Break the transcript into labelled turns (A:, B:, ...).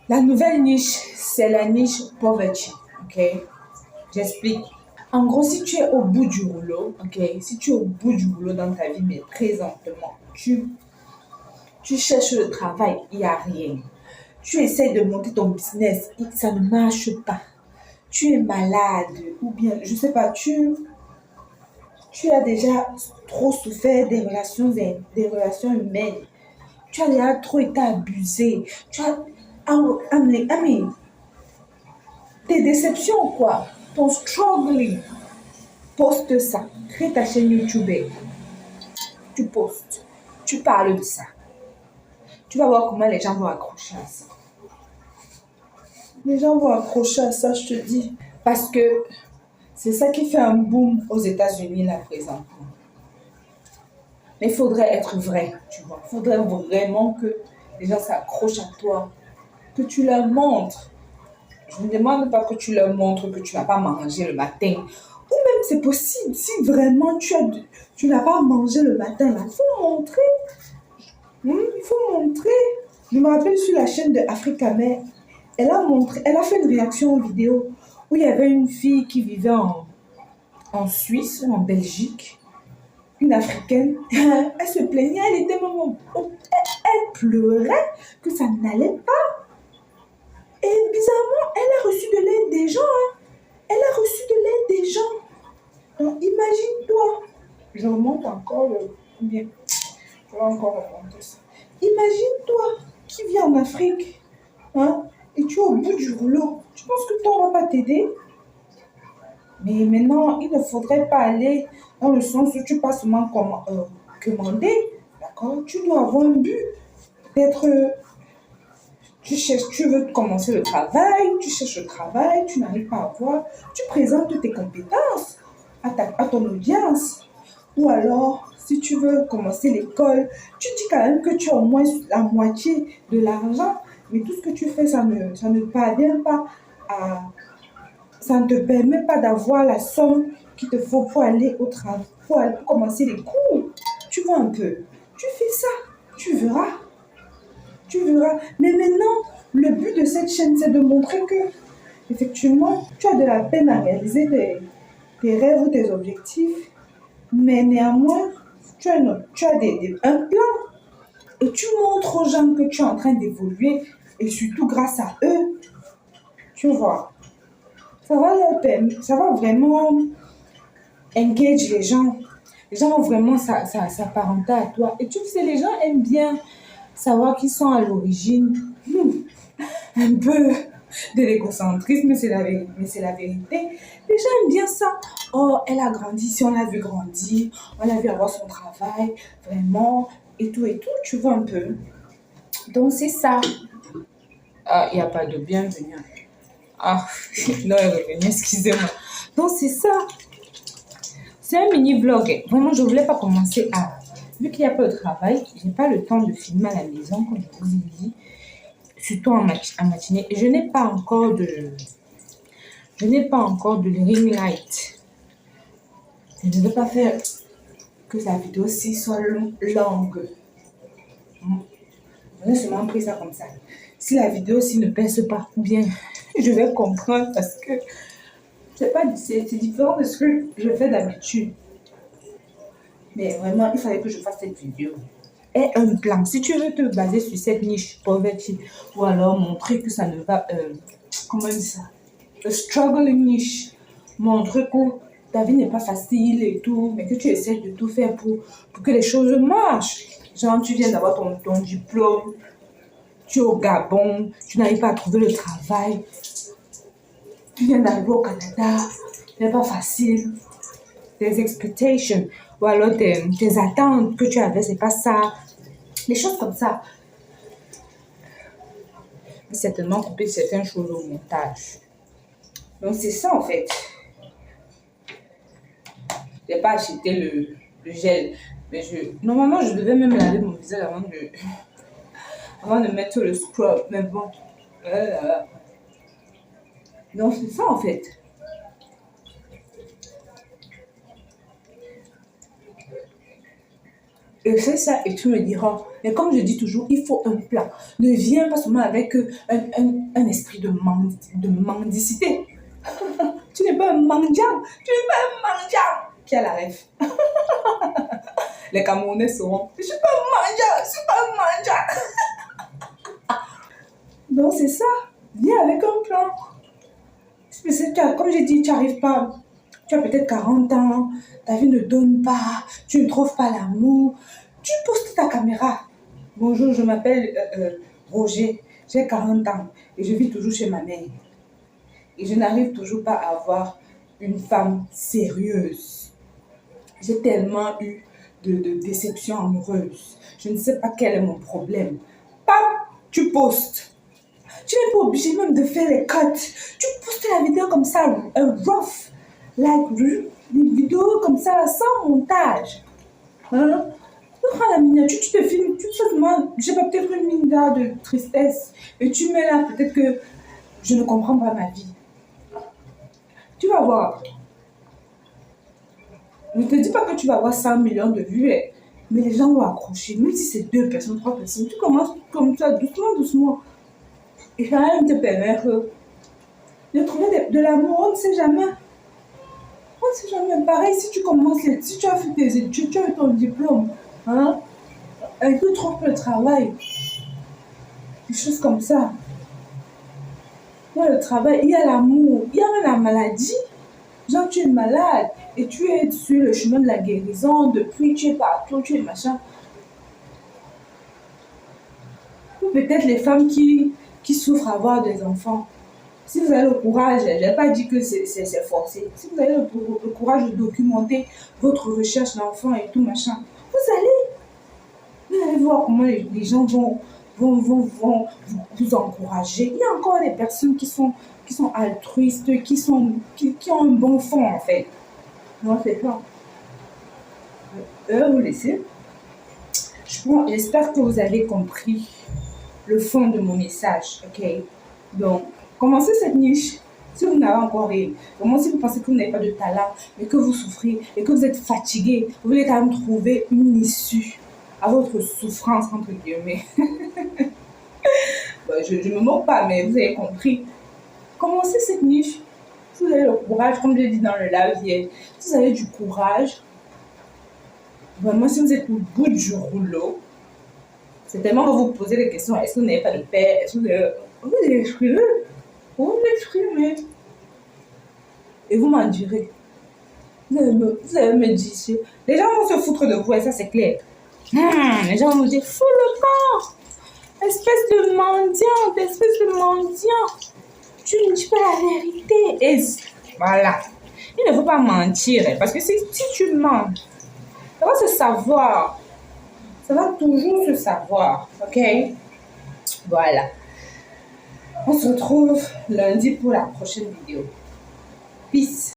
A: La nouvelle niche, c'est la niche poverty. Ok? J'explique. En gros, si tu es au bout du rouleau, ok? Si tu es au bout du rouleau dans ta vie, mais présentement, tu cherches le travail, il n'y a rien. Tu essaies de monter ton business, ça ne marche pas. Tu es malade, ou bien, je ne sais pas, tu as déjà trop souffert des relations humaines. Tu as déjà trop été abusé. Tu as, tes déceptions, quoi. Ton struggling. Poste ça. Crée ta chaîne YouTube. Tu postes. Tu parles de ça. Tu vas voir comment les gens vont accrocher à ça. Les gens vont accrocher à ça, je te dis. Parce que c'est ça qui fait un boom aux États-Unis là présentement. Mais il faudrait être vrai, tu vois. Il faudrait vraiment que les gens s'accrochent à toi, que tu leur montres. Je ne demande pas que tu leur montres que tu n'as pas mangé le matin. Ou même c'est possible, si vraiment tu n'as pas mangé le matin, il faut montrer. Il faut montrer. Je me rappelle sur la chaîne de Africa Mère, elle a fait une réaction vidéo où il y avait une fille qui vivait en Suisse ou en Belgique, une Africaine. Elle se plaignait, elle était même, elle pleurait que ça n'allait pas. Et bizarrement, elle a reçu de l'aide des gens. Elle a reçu de l'aide des gens. Donc, imagine-toi. Je remonte encore bien. Je vais encore remonter ça. Imagine-toi qui vit en Afrique, hein, et tu es au bout du rouleau. Tu penses que toi, on ne va pas t'aider? Mais maintenant, il ne faudrait pas aller dans le sens où tu passes seulement commander. D'accord? Tu dois avoir un but d'être. Tu veux commencer le travail, tu cherches le travail, tu n'arrives pas à voir, tu présentes tes compétences à ton audience. Ou alors, si tu veux commencer l'école, tu dis quand même que tu as au moins la moitié de l'argent, mais tout ce que tu fais, ça ne parvient pas à... Ça ne te permet pas d'avoir la somme qu'il te faut pour aller au travail, pour commencer les cours. Tu vois un peu, tu fais ça, tu verras. Tu verras. Mais maintenant, le but de cette chaîne, c'est de montrer que, effectivement, tu as de la peine à réaliser tes rêves ou tes objectifs, mais néanmoins, tu as un plan et tu montres aux gens que tu es en train d'évoluer et surtout grâce à eux, tu vois, ça va vraiment engage les gens. Les gens vont vraiment s'apparenter à toi. Et tu sais, les gens aiment bien savoir qu'ils sont à l'origine. Un peu de l'égocentrisme, mais c'est la vérité. Les gens aiment bien ça. Oh, elle a grandi, si on l'a vu grandir, on l'a vu avoir son travail, vraiment, et tout, tu vois un peu. Donc, c'est ça. Ah, il n'y a pas de bienvenue. Ah, non, elle est revenue, excusez-moi. Donc, c'est ça. C'est un mini-vlog. Vraiment, je ne voulais pas commencer à... Vu qu'il n'y a pas de travail, je n'ai pas le temps de filmer à la maison, comme je vous ai dit, surtout en matinée. Et je n'ai pas encore de ring light. Je ne veux pas faire que sa vidéo-ci soit longue. Je vais seulement pris ça comme ça. Si la vidéo-ci ne pèse pas, bien, je vais comprendre parce que c'est différent de ce que je fais d'habitude. Mais vraiment, il fallait que je fasse cette vidéo. Et un plan. Si tu veux te baser sur cette niche poverty, ou alors montrer que ça ne va... comment dire ça? Le struggling niche. Montrer que ta vie n'est pas facile et tout, mais que tu essaies de tout faire pour que les choses marchent. Genre, tu viens d'avoir ton diplôme, tu es au Gabon, tu n'arrives pas à trouver le travail, tu viens d'arriver au Canada, ce n'est pas facile. Tes expectations, ou alors tes attentes que tu avais, c'est pas ça. Des choses comme ça. Mais certainement couper certaines choses au montage. Donc, c'est ça en fait. Je n'ai pas acheté le gel. Mais normalement, je devais même laver mon visage avant de mettre le scrub. Mais bon. Donc, c'est ça en fait. C'est ça, et tu me diras. Mais comme je dis toujours, il faut un plan. Ne viens pas seulement avec un esprit de mendicité. Tu n'es pas un mendiant. Tu n'es pas un mendiant. Qui a la ref? Les Camerounais sauront. Je ne suis pas un mendiant. Je ne suis pas un mendiant. Donc c'est ça. Viens avec un plan. Comme j'ai dit, tu n'arrives pas. Tu as peut-être 40 ans, ta vie ne donne pas, tu ne trouves pas l'amour. Tu postes ta caméra. Bonjour, je m'appelle Roger, j'ai 40 ans et je vis toujours chez ma mère. Et je n'arrive toujours pas à avoir une femme sérieuse. J'ai tellement eu de déceptions amoureuses. Je ne sais pas quel est mon problème. Pam, tu postes. Tu n'es pas obligé même de faire les cuts. Tu postes la vidéo comme ça, rough. Des vidéos comme ça, sans montage. Hein? Tu prends la miniature, tu te filmes, tu fais moi, j'ai peut-être une mine de tristesse. Et tu mets là, peut-être que je ne comprends pas ma vie. Tu vas voir. Je ne te dis pas que tu vas avoir 100 millions de vues, mais les gens vont accrocher. Même si c'est 2 personnes, 3 personnes, tu commences comme ça, doucement, doucement. Et ça va même te permettre de trouver de l'amour, on ne sait jamais. On ne sait jamais. Pareil, si tu commences, si tu as fait tes études, tu as eu ton diplôme, hein, et que tu trouves le travail, des choses comme ça. Il y a le travail, il y a l'amour, il y a même la maladie. Genre, tu es malade et tu es sur le chemin de la guérison, depuis tu es partout, tu es machin. Ou peut-être les femmes qui souffrent d'avoir des enfants. Si vous avez le courage, je n'ai pas dit que c'est forcé. Si vous avez le courage de documenter votre recherche d'enfant et tout machin, vous allez voir comment les gens vont vous encourager. Il y a encore des personnes qui sont altruistes, qui ont un bon fond en fait. Non, c'est pas. Vous laisser. J'espère que vous avez compris le fond de mon message, ok? Donc, commencez cette niche. Si vous n'avez encore rien, vraiment si vous pensez que vous n'avez pas de talent, mais que vous souffrez et que vous êtes fatigué, vous voulez quand même trouver une issue à votre souffrance, entre guillemets. Bon, je ne me moque pas, mais vous avez compris. Commencez cette niche. Si vous avez le courage, comme je l'ai dit dans le live hier, si vous avez du courage, vraiment si vous êtes au bout du rouleau, c'est tellement que vous posez des questions. Est-ce que vous n'avez pas de père? Est-ce que vous avez... Vous l'exprimez. Vous l'exprimez. Et vous m'en direz. Vous allez me dire. Les gens vont se foutre de vous et ça c'est clair. Les gens vont me dire, fous le camp. Espèce de mendiant, espèce de mendiant. Tu ne dis pas la vérité. Et voilà. Il ne faut pas mentir. Parce que si tu mens, ça va se savoir. Ça va toujours se savoir. Ok? Voilà. On se retrouve lundi pour la prochaine vidéo. Peace.